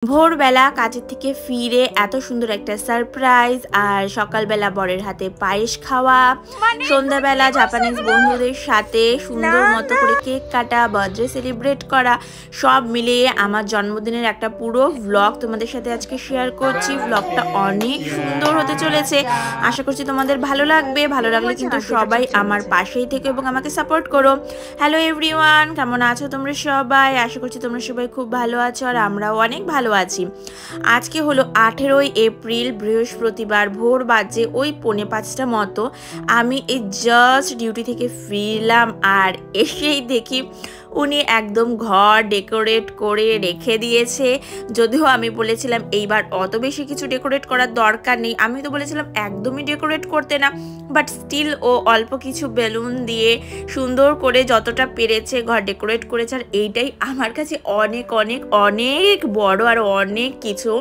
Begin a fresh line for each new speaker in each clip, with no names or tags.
ভোরবেলা কাজের থেকে ফিরে এত সুন্দর একটা সারপ্রাইজ, আর সকালবেলা বরের হাতে পায়েস খাওয়া, সন্ধ্যাবেলা জাপানিজ বন্ধুদের সাথে সুন্দর মতো করে কেক কাটা, বার্থডে সেলিব্রেট করা, সব মিলিয়ে আমার জন্মদিনের একটা পুরো ভ্লগ তোমাদের সাথে আজকে শেয়ার করছি। ভ্লগটা অনেক সুন্দর হতে চলেছে, আশা করছি তোমাদের ভালো লাগবে। ভালো লাগলে কিন্তু সবাই আমার পাশেই থেকে এবং আমাকে সাপোর্ট করো। হ্যালো এভরিওয়ান, কেমন আছো তোমরা সবাই? আশা করছি তোমরা সবাই খুব ভালো আছো, আর আমরাও অনেক ভালো আছি। আজকে হলো 18 এপ্রিল, বৃহস্পতিবার। ভোর বাজে ওই 4:45 মতো। আমি এই জাস্ট ডিউটি থেকে ফিরলাম, আর এসেই দেখি উনি একদম ঘর ডেকোরেট করে রেখে দিয়েছে। যদিও আমি বলেছিলাম এইবার অত বেশি কিছু ডেকোরেট করার দরকার নেই, আমি তো বলেছিলাম একদমই ডেকোরেট করতে না, বাট স্টিল ও অল্প কিছু বেলুন দিয়ে সুন্দর করে যতটা পেরেছে ঘর ডেকোরেট করেছে। আর এইটাই আমার কাছে অনেক অনেক অনেক বড় আর অনেক কিছু।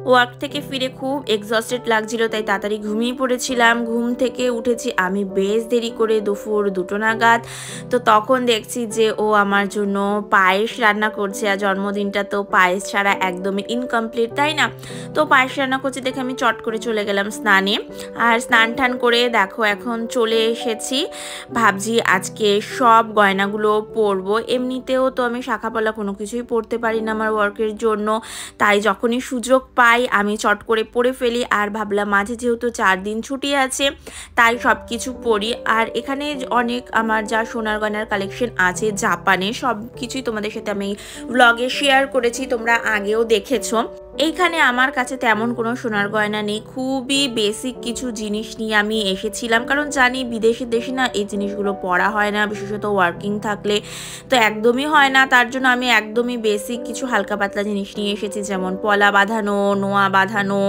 ওয়ার্ক থেকে ফিরে খুব এক্সস্টেড লাগছিল, তাই তাড়াতাড়ি ঘুমিয়ে পড়েছিলাম। ঘুম থেকে উঠেছি আমি বেশ দেরি করে, দুপুর 2টো নাগাদ। তো তখন দেখছি যে ও আমার জন্য পায়েস রান্না করছে, আর জন্মদিনটা তো পায়েস ছাড়া একদমই ইনকমপ্লিট, তাই না? তো পায়েস রান্না করছে দেখে আমি চট করে চলে গেলাম স্নানে। আর স্নান টান করে দেখো এখন চলে এসেছি। ভাবছি আজকে সব গয়নাগুলো পরবো। এমনিতেও তো আমি শাখাপলা কোনো কিছুই পরতে পারি না আমার ওয়ার্কের জন্য, তাই যখনই সুযোগ পাই আমি চট করে পরে ফেলি। আর ভাবলাম মাঝে যেহেতু 4 দিন ছুটি আছে, তাই সব কিছু পরি। আর এখানে অনেক আমার যা সোনার গয়নার কালেকশন আছে জাপানে, সব কিছুই তোমাদের সাথে আমি ব্লগে শেয়ার করেছি, তোমরা আগেও দেখেছো। এইখানে আমার কাছে তেমন কোনো সোনার গয়না নেই, খুবই বেসিক কিছু জিনিস নিয়ে আমি এসেছিলাম, কারণ জানি বিদেশের দেশে না এই জিনিসগুলো পরা হয় না, বিশেষত ওয়ার্কিং থাকলে তো একদমই হয় না। তার জন্য আমি একদমই বেসিক কিছু হালকা পাতলা জিনিস নিয়ে এসেছি, যেমন পলা বাঁধানো, নোয়া বাঁধানো।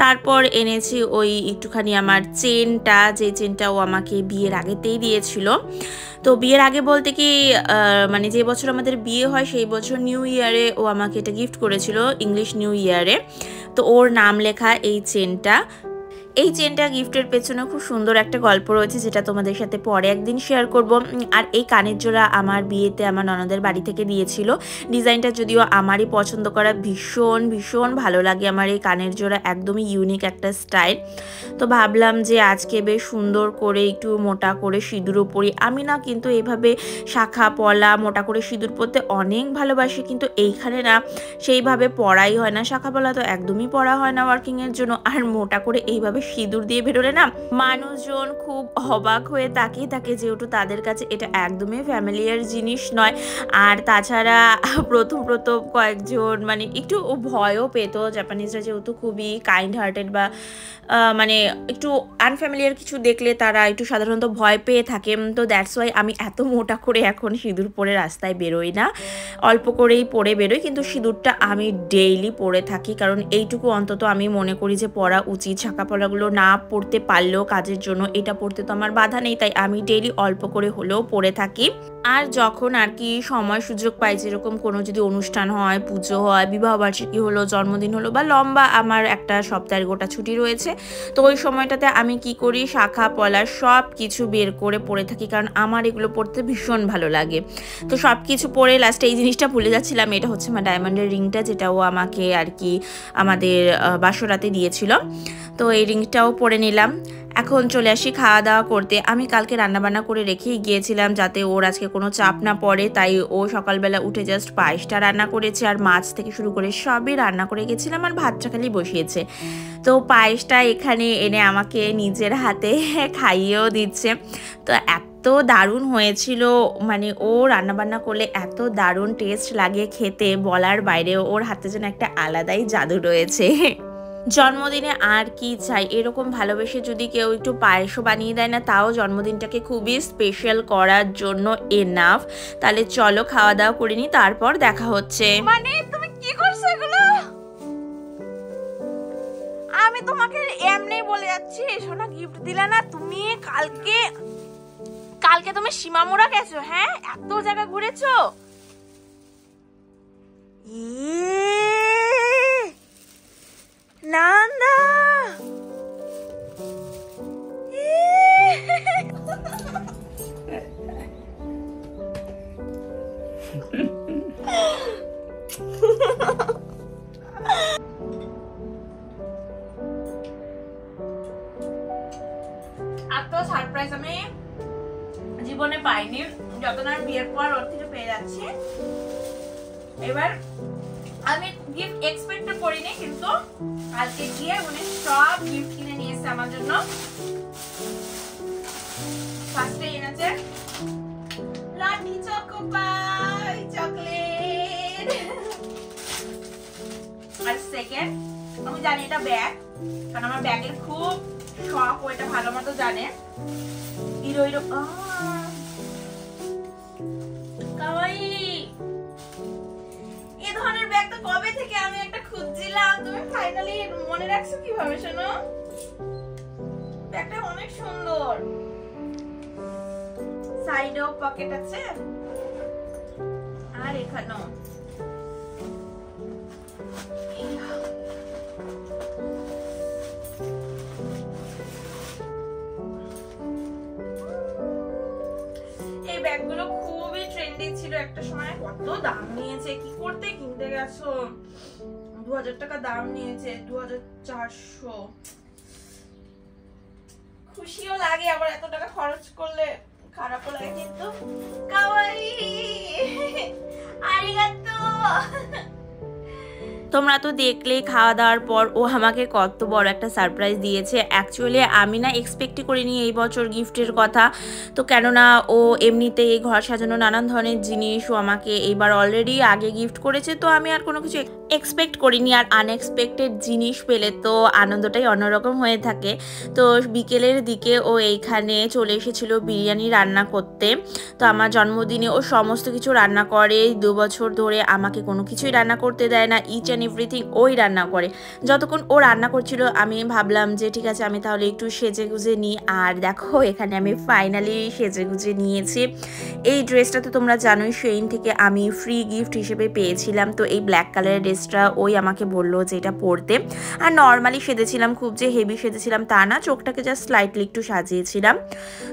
তারপর এনেছি ওই একটুখানি আমার চেনটা, যে চেনটা ও আমাকে বিয়ের আগেতেই দিয়েছিল। তো বিয়ের আগে বলতে কি মানে যে বছর আমাদের বিয়ে হয় সেই বছর নিউ ইয়ারে ও আমাকে এটা গিফট করেছিল, ইংলিশ নিউ ইয়ারে। তো ওর নাম লেখা এই চেনটা। এই চেনটা গিফটের পেছনে খুব সুন্দর একটা গল্প রয়েছে, যেটা তোমাদের সাথে পরে একদিন শেয়ার করব। আর এই কানের জোড়া আমার বিয়েতে আমার ননদের বাড়ি থেকে দিয়েছিল। ডিজাইনটা যদিও আমারই পছন্দ করা, ভীষণ ভীষণ ভালো লাগে আমার এই কানের জোড়া, একদমই ইউনিক একটা স্টাইল। তো ভাবলাম যে আজকে বেশ সুন্দর করে একটু মোটা করে সিঁদুরও পরি। আমি না কিন্তু এইভাবে শাখা পলা মোটা করে সিঁদুর পরতে অনেক ভালোবাসি, কিন্তু এইখানে না সেইভাবে পরাই হয় না। শাখা পলা তো একদমই পরা হয় না ওয়ার্কিংয়ের জন্য, আর মোটা করে এইভাবে সিঁদুর দিয়ে বেরোলে না মানুষজন খুব অবাক হয়ে তাকিয়ে থাকে, যেহেতু তাদের কাছে এটা একদমই ফ্যামিলিয়ার জিনিস নয়। আর তাছাড়া প্রথম কয়েকজন মানে একটু ভয়ও পেত, জাপানিজরা যেহেতু খুবই কাইন্ড হার্টেড বা মানে একটু আনফ্যামিলিয়ার কিছু দেখলে তারা একটু সাধারণত ভয় পেয়ে থাকে। তো দ্যাটস ওয়াই আমি এত মোটা করে এখন সিঁদুর পরে রাস্তায় বেরোই না, অল্প করেই পরে বেরোই, কিন্তু সিঁদুরটা আমি ডেইলি পরে থাকি, কারণ এইটুকু অন্তত আমি মনে করি যে পরা উচিত। শাখা পলাগুলো না পরতে পারলেও কাজের জন্য এটা পরতে তো আমার বাধা নেই, তাই আমি ডেইলি অল্প করে হলেও পরে থাকি। আর যখন আর কি সময় সুযোগ পাই, যেরকম কোনো যদি অনুষ্ঠান হয়, পুজো হয়, বিবাহবার্ষিকী হলো, জন্মদিন হলো, বা লম্বা আমার একটা সপ্তাহের গোটা ছুটি রয়েছে, তো ওই সময়টাতে আমি কি করি, শাখা পলা সব কিছু বের করে পরে থাকি, কারণ আমার এগুলো পরতে ভীষণ ভালো লাগে। তো সব কিছু পরে লাস্টে এই জিনিসটা ভুলে যাচ্ছিলাম, এটা হচ্ছে আমার ডায়মন্ডের রিংটা, যেটা ও আমাকে আর কি আমাদের বাসরাতে দিয়েছিল। তো এই রিংটাও পরে নিলাম। এখন চলে আসি খাওয়া দাওয়া করতে। আমি কালকে রান্নাবান্না করে রেখেই গিয়েছিলাম যাতে ওর আজকে কোনো চাপ না পড়ে, তাই ও সকালবেলা উঠে জাস্ট পায়েসটা রান্না করেছে, আর মাছ থেকে শুরু করে সবই রান্না করে গেছিলাম, আর ভাতটা খালি বসিয়েছে। তো পায়েসটা এখানে এনে আমাকে নিজের হাতে খাইয়েও দিচ্ছে। তো এত দারুণ হয়েছিল, মানে ও রান্নাবান্না করলে এত দারুণ টেস্ট লাগে খেতে, বলার বাইরে। ওর হাতে যেন একটা আলাদাই জাদু রয়েছে। জন্মদিনে আর কি চাই, এরকম ভালোবেসে যদি কেউ একটু পায়েসও বানিয়ে দেয় না, তাও জন্মদিনটাকে খুবই স্পেশাল করার জন্য এনাফ। তাহলে চলো খাওয়া দাওয়া করে নি, তারপর দেখা হচ্ছে।
মানে তুমি কি করছো এগুলো? আমি তোমাকে এমনি বলে যাচ্ছি, সোনা গিফট দিলা না তুমি। কালকে তুমি সীমামুড়া গেছো, হ্যাঁ? এত জায়গা ঘুরেছো। নান্দা সারপ্রাইজ আমি জীবনে পাইনি, যত না বিয়ের পর ওর থেকে পেয়ে যাচ্ছি। এবার আমি গিফট এক্সপেক্ট করিনি, কিন্তু আজকে গিয়ে উনি সব গিফট কিনে নিয়ে এসেছে আমার জন্য। ফার্স্টে এনেছে লাঠি চকোপাই চকলেট, আর সেকেন্ড আমি জানি এটা ব্যাগ, কারণ আমার ব্যাগের খুব শখ, ওইটা ভালো মতো জানে। হিরো হিরো কাওয়াই, এই ধরনের ব্যাগ তো কবে থেকে আমি একটা খুঁজছিলাম, তুমি ফাইনালি মনে রাখছো কিভাবে শোনো? ব্যাগটা অনেক সুন্দর, সাইডেও পকেট আছে, আর এখানেও। এই ব্যাগগুলো খুবই ট্রেন্ডি ছিল একটা সময়, কত দাম নিয়েছে, কি করতে কিনতে গেছো? 2000 টাকা দাম নিয়েছে, 2400। খুশিও লাগে, আবার এত টাকা খরচ করলে খারাপও লাগে, কিন্তু কাওয়াই আরিগাতো।
তোমরা তো দেখলেই খাওয়া দাওয়ার পর ও আমাকে কত বড় একটা সারপ্রাইজ দিয়েছে। অ্যাকচুয়ালি আমি না এক্সপেক্টই করিনি এই বছর গিফটের কথা, তো কেননা ও এমনিতে এই ঘর সাজানো নানান ধরনের জিনিস ও আমাকে এইবার অলরেডি আগে গিফট করেছে, তো আমি আর কোনো কিছু এক্সপেক্ট করিনি। আর আনএক্সপেক্টেড জিনিস পেলে তো আনন্দটাই অন্যরকম হয়ে থাকে। তো বিকেলের দিকে ও এইখানে চলে এসেছিল বিরিয়ানি রান্না করতে। তো আমার জন্মদিনে ও সমস্ত কিছু রান্না করে, 2 বছর ধরে আমাকে কোনো কিছুই রান্না করতে দেয় না, ইচ অ্যান্ড এভরিথিং ওই রান্না করে। যতক্ষণ ও রান্না করছিল আমি ভাবলাম যে ঠিক আছে আমি তাহলে একটু সেজে গুজে নিই। আর দেখো এখানে আমি ফাইনালি সেজে গুজে নিয়েছি। এই ড্রেসটা তো তোমরা জানোই সেইন থেকে আমি ফ্রি গিফট হিসেবে পেয়েছিলাম। তো এই ব্ল্যাক কালারের ড্রেসটা ওই আমাকে বললো যে এটা পরতে। আর নর্মালি সেজেছিলাম, খুব যে হেভি সেজেছিলাম তা না, চোখটাকে জাস্ট স্লাইটলি একটু সাজিয়েছিলাম।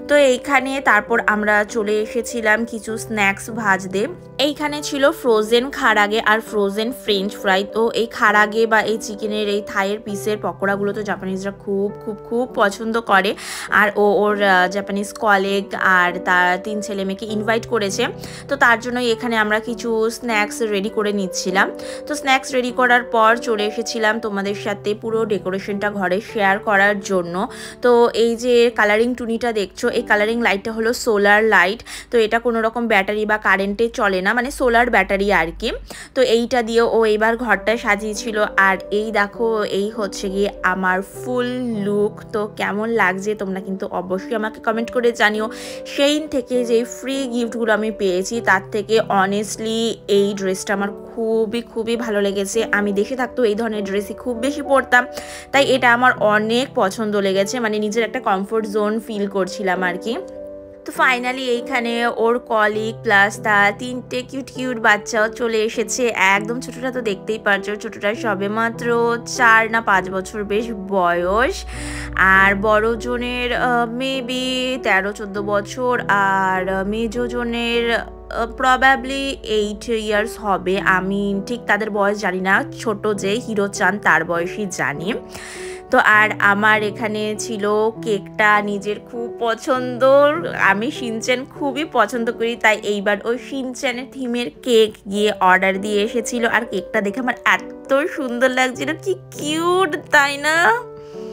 তো এইখানে তারপর আমরা চলে এসেছিলাম কিছু স্ন্যাক্স ভাজতে। এইখানে ছিল ফ্রোজেন খারাগে আর ফ্রোজেন ফ্রেঞ্চ ফ্রাই। তো এই খারাগে বা এই চিকেনের এই থাইয়ের পিসের পকোড়াগুলো তো জাপানিজরা খুব খুব খুব পছন্দ করে। আর ওর জাপানিজ কলিগ আর তার 3 ছেলে মেয়েকে ইনভাইট করেছে, তো তার জন্য এখানে আমরা কিছু স্ন্যাক্স রেডি করে নিচ্ছিলাম। তো স্ন্যাক্স রেডি করার পর চলে এসেছিলাম তোমাদের সাথে পুরো ডেকোরেশনটা ঘরে শেয়ার করার জন্য। তো এই যে কালারিং টুনিটা দেখছো, এই কালারিং লাইটটা হলো সোলার লাইট। তো এটা কোনো রকম ব্যাটারি বা কারেন্টে চলে না, মানে সোলার ব্যাটারি আর কি। তো এইটা দিয়ে ও এইবার ঘরটা সাজিয়েছিল। আর এই দেখো এই হচ্ছে গিয়ে আমার ফুল লুক। তো কেমন লাগছে তোমরা কিন্তু অবশ্যই আমাকে কমেন্ট করে জানিও। সেইন থেকে যে ফ্রি গিফটগুলো আমি পেয়েছি তার থেকে অনেস্টলি এই ড্রেসটা আমার খুবই খুবই ভালো লেগেছে। আমি দেশে থাকতেও এই ধরনের ড্রেসই খুব বেশি পরতাম, তাই এটা আমার অনেক পছন্দ লেগেছে, মানে নিজের একটা কমফোর্ট জোন ফিল করছিলাম আর কি। তো ফাইনালি এইখানে ওর কলিগ প্লাস তার 3টে কিউট কিউট বাচ্চাও চলে এসেছে। একদম ছোটোটা তো দেখতেই পারছো, ছোটোটা সবে মাত্র 4 না 5 বছর বেশ বয়স। আর বড় জনের মেবি 13-14 বছর, আর মেজো জনের প্রবাবলি 8 ইয়ার্স হবে। আমি ঠিক তাদের বয়স জানি না, ছোট যে হিরো চান তার বয়সই জানি। তো আর আমার এখানে ছিল কেকটা নিজের খুব পছন্দর, আমি শিনচ্যান খুবই পছন্দ করি, তাই এইবার ওই শিনচ্যানের থিমের কেক গিয়ে অর্ডার দিয়ে এসেছিল। আর কেকটা দেখে আমার এত সুন্দর লাগছিল, কি কিউট তাই না?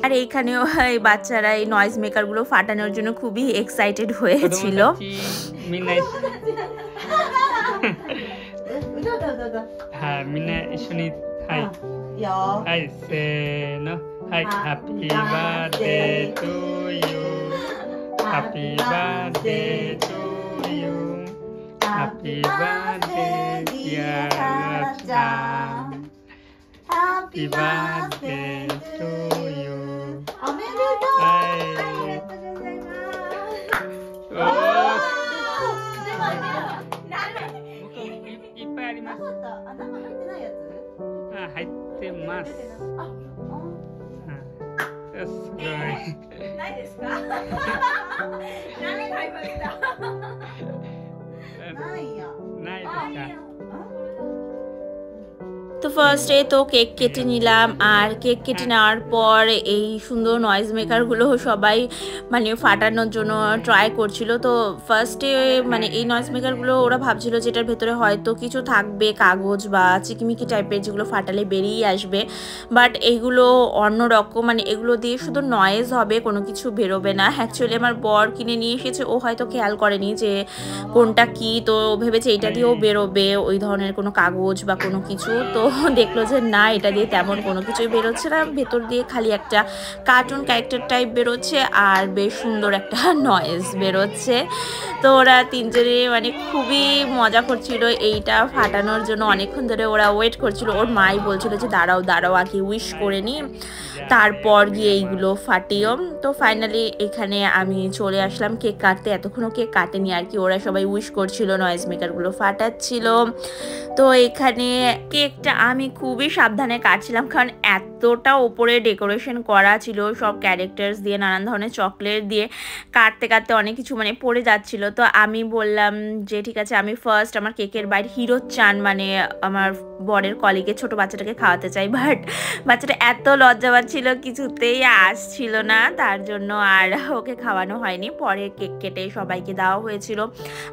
আর এইখানেও এই বাচ্চারা এই নয়েজ মেকারগুলো ফাটানোর জন্য খুবই এক্সাইটেড হয়েছিল।
হ্যাঁ মিনা শুনি হাই হাই সে নো hi happy birthday to you happy birthday to you happy birthday dear Raja happy birthday to you হাই入ってます。すごい。
ないですか？何買いました？
ないや。ないですか？
তো ফার্স্টে তো কেক কেটে নিলাম, আর কেক কেটে নেওয়ার পর এই সুন্দর নয়েজ মেকারগুলো সবাই মানে ফাটানোর জন্য ট্রাই করছিল। তো ফার্স্টে মানে এই নয়েজ মেকারগুলো ওরা ভাবছিল যে এটার ভেতরে হয়তো কিছু থাকবে, কাগজ বা চিকিমিকি টাইপের, যেগুলো ফাটালে বেরিয়ে আসবে। বাট এইগুলো অন্যরকম, মানে এগুলো দিয়ে শুধু নয়েজ হবে, কোনো কিছু বেরোবে না। অ্যাকচুয়ালি আমার বর কিনে নিয়ে এসেছে, ও হয়তো খেয়াল করেনি যে কোনটা কি, তো ভেবেছে এটা দিয়েও বেরোবে ওই ধরনের কোনো কাগজ বা কোনো কিছু। তো দেখলো যে না, এটা দিয়ে তেমন কোনো কিছুই বেরোচ্ছে না, ভেতর দিয়ে খালি একটা কার্টুন ক্যারেক্টার টাইপ বেরোচ্ছে আর বেশ সুন্দর একটা নয়েজ বেরোচ্ছে। তো ওরা তিনজনে মানে খুবই মজা করছিল এইটা ফাটানোর জন্য, অনেকক্ষণ ধরে ওরা ওয়েট করছিল। ওর মাই বলছিল যে দাঁড়াও দাঁড়াও, আগে উইশ করে নি, তারপর গিয়ে এইগুলো ফাটিও। তো ফাইনালি এখানে আমি চলে আসলাম কেক কাটতে। এতক্ষণও কেক কাটেনি আর কি, ওরা সবাই উইশ করছিল, নয়েজ মেকারগুলো ফাটাচ্ছিল। তো এখানে কেকটা আমি খুবই সাবধানে কাটছিলাম, কারণ এতটা ওপরে ডেকোরেশন করা ছিল সব ক্যারেক্টার্স দিয়ে, নানান ধরনের চকলেট দিয়ে, কাটতে কাটতে অনেক কিছু মানে পড়ে যাচ্ছিল। তো আমি বললাম যে ঠিক আছে, আমি ফার্স্ট আমার কেকের বাইরে হিরো চান, মানে আমার বরের কলিগের ছোট বাচ্চাটাকে খাওয়াতে চাই। বাট বাচ্চাটা এত লজ্জা পাচ্ছিল, কিছুতেই আসছিল না, তার জন্য আর ওকে খাওয়ানো হয়নি। পরে কেক কেটে সবাইকে দেওয়া হয়েছিল।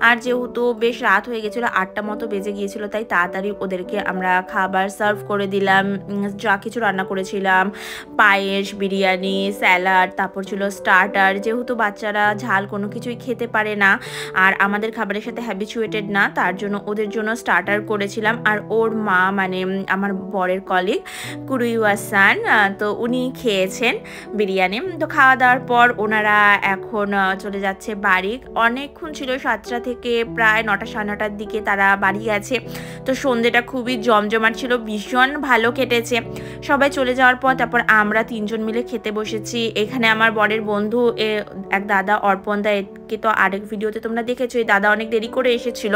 আর যেহেতু বেশ রাত হয়ে গেছিলো, 8টা মতো বেজে গিয়েছিল, তাই তাড়াতাড়ি ওদেরকে আমরা খাবার সার্ভ করে দিলাম। যা কিছু রান্না করেছিলাম, পায়েস, বিরিয়ানি, স্যালাড, তারপর ছিল স্টার্টার। যেহেতু বাচ্চারা ঝাল কোনো কিছুই খেতে পারে না আর আমাদের খাবারের সাথে হ্যাবিচুয়েটেড না, তার জন্য ওদের জন্য স্টার্টার করেছিলাম। আর ওর মা মানে আমার বরের কলিগ কুরুইওয়াসান, তো উনি খেয়েছেন বিরিয়ানি। তো খাওয়া দাওয়ার পর ওনারা এখন চলে যাচ্ছে বাড়ি। অনেকক্ষণ ছিল, 7টা থেকে প্রায় 9টা 9:30টার দিকে তারা বাড়ি গেছে। তো সন্ধ্যেটা খুবই জমজমাট ছিল, ভীষণ ভালো কেটেছে। সবাই চলে যাওয়ার পর তারপর আমরা 3জন মিলে খেতে বসেছি। এখানে আমার বরের বন্ধু এক দাদা, অর্পণ দা, একে তো আরেক ভিডিওতে তোমরা দেখেছো, এই দাদা অনেক দেরি করে এসেছিল।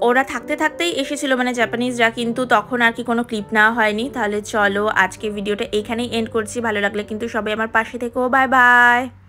ওরা থাকতে থাকতেই এসেছিল, মানে জাপানিজরা, কিন্তু তখন আর কি কোনো ক্লিপ নেওয়া হয়নি। তাহলে চলো আজকে ভিডিওটা এখানেই এন্ড করছি। ভালো লাগলে কিন্তু সবাই আমার পাশে থেকো। Bye bye.